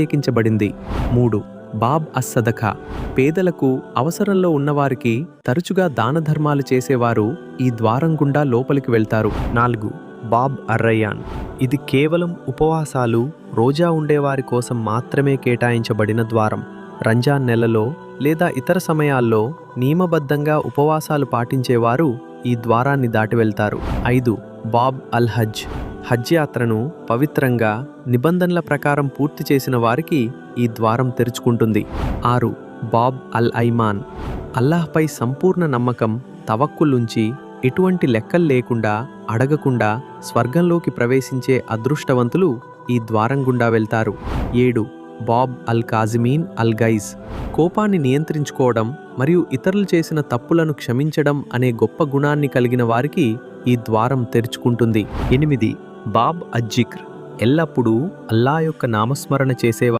ప్రత్యేకించబడింది. 3. బాబ్ అస్సదఖా, పేదలకు, అవసరంలో ఉన్నవారికి తరచుగా దానధర్మాలు చేసేవారు ఈ ద్వారం గుండా లోపలికి వెళ్తారు. 4. బాబ్ అర్రయ్యాన్, ఇది కేవలం ఉపవాసాలు, రోజా ఉండేవారి కోసం మాత్రమే కేటాయించబడిన ద్వారం. రంజాన్ నెలలో లేదా ఇతర సమయాల్లో నియమబద్ధంగా ఉపవాసాలు పాటించేవారు ఈ ద్వారాన్ని దాటి వెళ్తారు. 5. బాబ్ అల్ హజ్, హజ్ యాత్రను పవిత్రంగా, నిబంధనల ప్రకారం పూర్తి చేసిన వారికి ఈ ద్వారం తెరుచుకుంటుంది. 6. బాబ్ అల్ ఐమాన్, అల్లాహ్పై సంపూర్ణ నమ్మకం, తవక్కులుంచి ఎటువంటి లెక్కలు లేకుండా, అడగకుండా స్వర్గంలోకి ప్రవేశించే అదృష్టవంతులు ఈ ద్వారం గుండా వెళ్తారు. 7. బాబ్ అల్ కాజిమీన్ అల్ గైజ్, కోపాన్ని నియంత్రించుకోవడం మరియు ఇతరులు చేసిన తప్పులను క్షమించడం అనే గొప్ప గుణాన్ని కలిగిన వారికి ఈ ద్వారం తెరుచుకుంటుంది. 8. బాబ్ అజ్జిక్ర్, ఎల్లప్పుడూ అల్లా యొక్క నామస్మరణ చేసేవారు.